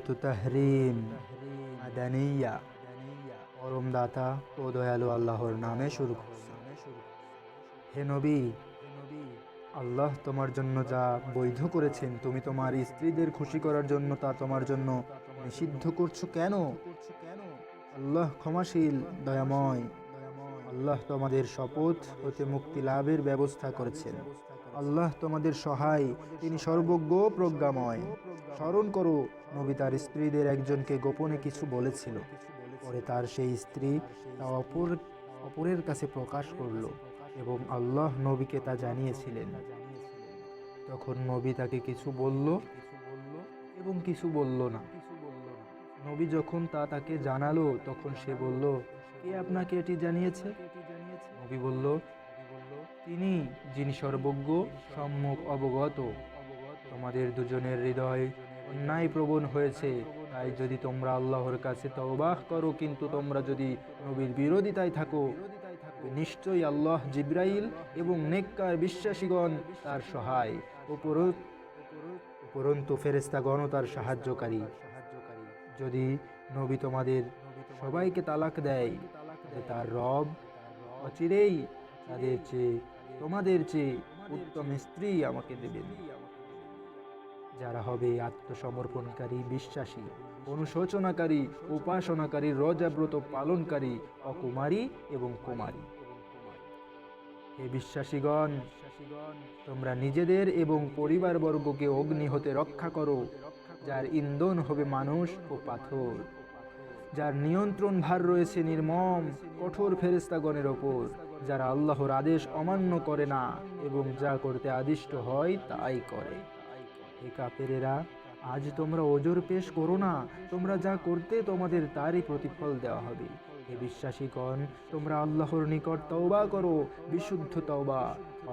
সূরাত তাহরিম মাদানিয়া। পরম দাতা ও দয়ালু আল্লাহর নামে শুরু করছি। হে নবী, আল্লাহ তোমার জন্য যা বৈধ করেছেন, তুমি তোমার স্ত্রীদের খুশি করার জন্য তা তোমার জন্য নিষিদ্ধ করছো কেন? আল্লাহ ক্ষমাশীল, দয়াময়। আল্লাহ তোমাদের শপথ হতে মুক্তি লাভের ব্যবস্থা করেছেন। আল্লাহ তোমাদের সহায়, তিনি সর্বজ্ঞ প্রজ্ঞাময়। স্মরণ করো, নবী তার স্ত্রীদের একজনকে গোপনে কিছু বলেছিল। পরে তার সেই স্ত্রী তা অপরের কাছে প্রকাশ করল এবং আল্লাহ নবীকে তা জানিয়েছিলেন। তখন নবী তাকে কিছু বলল এবং কিছু বলল না। নবী যখন তাকে জানালো, তখন সে বলল, কে আপনাকে এটি জানিয়েছে? নবী বলল, তিনি, যিনি সর্বজ্ঞ, সম্যক অবগত। তোমাদের দুজনের হৃদয় অন্যায় প্রবণ হয়েছে, তাই যদি তোমরা আল্লাহর কাছে তওবাহ করো, কিন্তু তোমরা যদি নবীর বিরোধিতায় থাকো, নিশ্চয়ই আল্লাহ জিব্রাইল এবং নেককার বিশ্বাসীগণ তার সহায়, উপরন্তু ফেরেশতাগণ তার সাহায্যকারী। যদি নবী তোমাদের সবাইকে তালাক দেয়, তবে তার রব অচিরেই তোমাদের চেয়ে উত্তম স্ত্রী আমাকে দেবেন, যারা হবে আত্মসমর্পণকারী, বিশ্বাসী, অনুশোচনাকারী, উপাসনাকারী, রোজাব্রত পালনকারী, অকুমারী এবং কুমারী। হে বিশ্বাসীগণ, তোমরা নিজেদের এবং পরিবারবর্গকে অগ্নি হতে রক্ষা করো, যার ইন্ধন হবে মানুষ ও পাথর, যার নিয়ন্ত্রণ ভার রয়েছে নির্মম কঠোর ফেরেশতাগণের ওপর, যারা আল্লাহর আদেশ অমান্য করে না এবং যা করতে আদিষ্ট হয় তাই করে। হে কাফেরেরা, আজ তোমরা ওজর পেশ করো না, তোমরা যা করতে তোমাদের তারই প্রতিফল দেওয়া হবে। হে বিশ্বাসীগণ, তোমরা আল্লাহর নিকট তওবা করো, বিশুদ্ধ তওবা।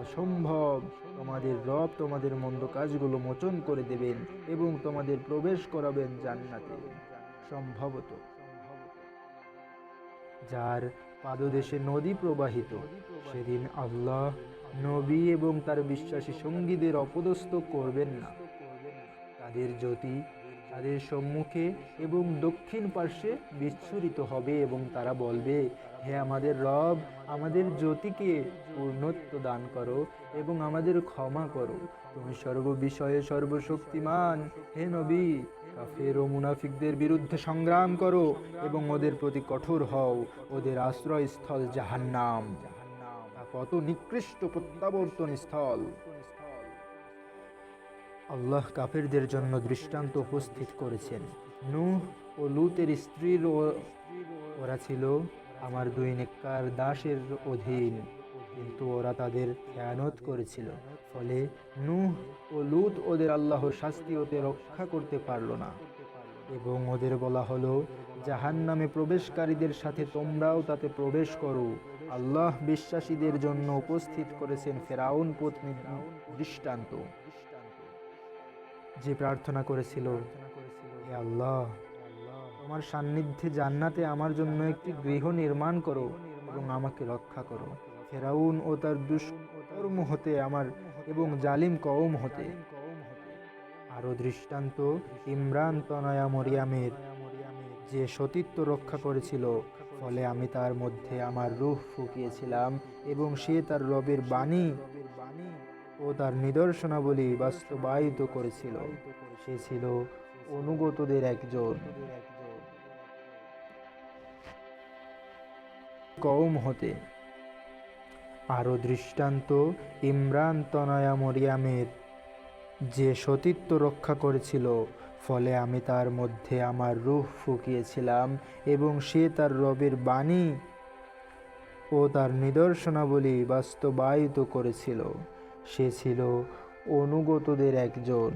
অসম্ভব, তোমাদের রব তোমাদের মন্দ কাজগুলো মোচন করে দেবেন এবং তোমাদের প্রবেশ করাবেন জান্নাতে। সম্ভবত যার পাদদেশে নদী প্রবাহিত, সেদিন আল্লাহ নবী এবং তার বিশ্বাসী সঙ্গীদের অপদস্থ করবেন না। তাদের জ্যোতি তাদের সম্মুখে এবং দক্ষিণ পার্শ্বে বিচ্ছুরিত হবে এবং তারা বলবে, হে আমাদের রব, আমাদের জ্যোতিকে পূর্ণত্ব দান করো এবং আমাদের ক্ষমা করো, তুমি সর্ববিষয়ে সর্বশক্তিমান। হে নবী, কাফের ও মুনাফিকদের বিরুদ্ধে সংগ্রাম করো এবং ওদের প্রতি কঠোর হও। ওদের আশ্রয়স্থল জাহান্নাম, তা কত নিকৃষ্ট প্রত্যাবর্তন স্থল। আল্লাহ কাফেরদের জন্য দৃষ্টান্ত উপস্থিত করেছেন। নূহ ও লূতের স্ত্রীর ওরা ছিল আমার দুই নেককার দাসের অধীন, কিন্তু ওরা তাদের খেয়ানত করেছিল। ফলে নূহ ও লূত ওদের আল্লাহর শাস্তি হতে রক্ষা করতে পারল না এবং ওদের বলা হলো, জাহান্নামে প্রবেশকারীদের সাথে তোমরাও তাতে প্রবেশ করো। আল্লাহ বিশ্বাসীদের জন্য উপস্থিত করেছেন ফেরাউন পত্নী দৃষ্টান্ত, যে প্রার্থনা করেছিল, হে আল্লাহ, তোমার সান্নিধ্যে জান্নাতে আমার জন্য একটি গৃহ নির্মাণ করো এবং আমাকে রক্ষা করো ফেরাউন ও তার দুষ্কর্ম হতে আমার এবং জালিম কওম হতে। আরো দৃষ্টান্ত ইমরান তনয়া মরিয়ামের, যে সতীত্ব রক্ষা করেছিল, ফলে আমি তার মধ্যে আমার রূহ ফুঁকিয়েছিলাম এবং সে তার রবের বাণী ও তার নিদর্শনাবলী বাস্তবায়িত করেছিল। সে ছিল অনুগতদের একজন কওম হতে। আরো দৃষ্টান্ত ইমরান তনয়া মরিয়ামের, যে সতীত্ব রক্ষা করেছিল, ফলে আমি তার মধ্যে আমার রূহ ফুঁকিয়েছিলাম এবং সে তার রবের বাণী ও তার নিদর্শনাবলী বাস্তবায়িত করেছিল। সে ছিল অনুগতদের একজন।